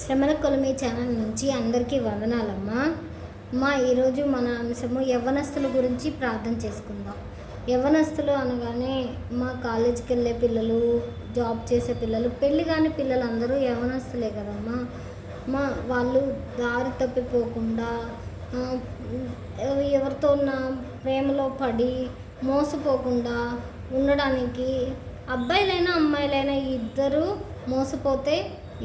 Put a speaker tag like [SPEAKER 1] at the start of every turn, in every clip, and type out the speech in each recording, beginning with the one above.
[SPEAKER 1] శ్రమల కొలిమి ఛానల్ నుంచి అందరికీ వందనాలమ్మా. ఈరోజు మన అంశము యవ్వనస్తుల గురించి ప్రార్థన చేసుకుందాం. యవ్వనస్తులు అనగానే మా కాలేజీకి వెళ్ళే పిల్లలు, జాబ్ చేసే పిల్లలు, పెళ్ళి కాని పిల్లలు అందరూ యవ్వనస్తులే కదమ్మా. వాళ్ళు దారి తప్పిపోకుండా ఎవరితో ఉన్న ప్రేమలో పడి మోసపోకుండా ఉండడానికి అబ్బాయిలైనా అమ్మాయిలైనా ఇద్దరు మోసపోతే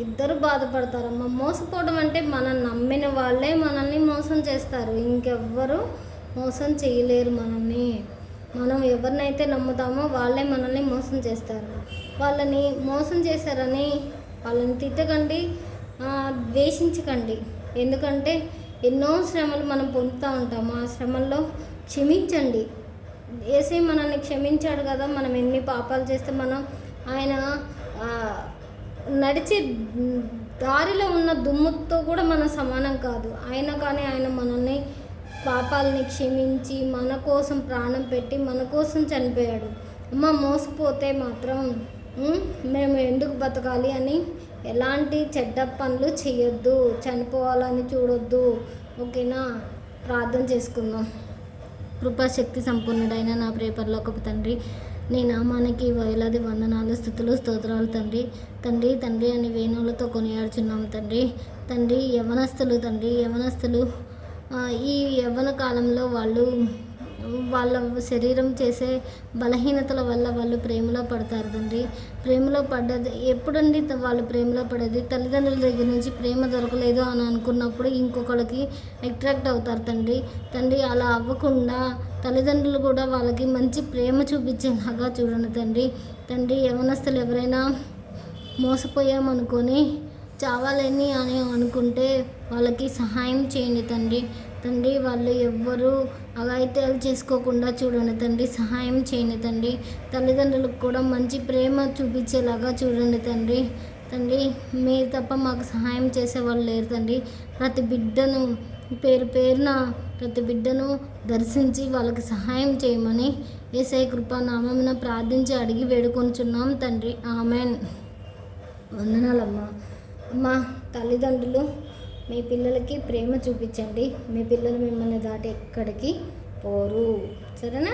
[SPEAKER 1] ఇద్దరు బాధపడతారమ్మా. మోసపోవడం అంటే మనం నమ్మిన వాళ్ళే మనల్ని మోసం చేస్తారు, ఇంకెవ్వరు మోసం చేయలేరు మనల్ని. మనం ఎవరినైతే నమ్ముతామో వాళ్ళే మనల్ని మోసం చేస్తారు. వాళ్ళని మోసం చేశారని వాళ్ళని తిట్టకండి, ద్వేషించకండి. ఎందుకంటే ఎన్నో శ్రమలు మనం పొందుతూ ఉంటాము. ఆ శ్రమల్లో క్షమించండి. యేసే మనల్ని క్షమించాడు కదా. మనం ఎన్ని పాపాలు చేస్తే ఆయన నడిచే దారిలో ఉన్న దుమ్ముతో కూడా మనం సమానం కాదు. ఆయన మనల్ని పాపాలని క్షమించి మన కోసం ప్రాణం పెట్టి మన కోసం చనిపోయాడు. మోసపోతే మాత్రం మేము ఎందుకు బతకాలి అని ఎలాంటి చెడ్డ పనులు చేయొద్దు, చనిపోవాలని చూడొద్దు. ఓకేనా? ప్రార్థన చేసుకుందాం. కృపాశక్తి సంపూర్ణుడైన నా ప్రియ పరలోకపు తండ్రి, నీ నామానికి వేలాది వందనాలు, స్తుతులు, స్తోత్రాలు తండ్రి అని వేణువులతో కొనియాడుచున్నాము తండ్రి. యవ్వనస్తులు ఈ యవ్వన కాలంలో వాళ్ళ శరీరం చేసే బలహీనతల వల్ల వాళ్ళు ప్రేమలో పడతారు తండ్రి. ప్రేమలో పడ్డది ఎప్పుడండి వాళ్ళు ప్రేమలో పడేది? తల్లిదండ్రుల దగ్గర నుంచి ప్రేమ దొరకలేదు అని అనుకున్నప్పుడు ఇంకొకరికి అట్రాక్ట్ అవుతారు తండ్రి. అలా అవ్వకుండా తల్లిదండ్రులు కూడా వాళ్ళకి మంచి ప్రేమ చూపించేలాగా చూడండి తండ్రి. యవ్వనస్తులు ఎవరైనా మోసపోయామనుకొని చావాలని అని అనుకుంటే వాళ్ళకి సహాయం చేయండి తండ్రి. వాళ్ళు ఎవ్వరూ అఘాయిత్యాలు చేసుకోకుండా చూడండి తండ్రి. సహాయం చేయండి తండ్రి. తల్లిదండ్రులకు కూడా మంచి ప్రేమ చూపించేలాగా చూడండి తండ్రి. మీరు తప్ప మాకు సహాయం చేసేవాళ్ళు లేరు తండ్రి. ప్రతి బిడ్డను పేరున ప్రతి బిడ్డను దర్శించి వాళ్ళకి సహాయం చేయమని యేసయ్య కృపానామమున ప్రార్థించి అడిగి వేడుకొంచున్నాం తండ్రి. ఆమెన్. వందనాలమ్మా. తల్లిదండ్రులు మీ పిల్లలకి ప్రేమ చూపించండి. మీ పిల్లలు మిమ్మల్ని దాటి ఎక్కడికి పోరు. సరేనా?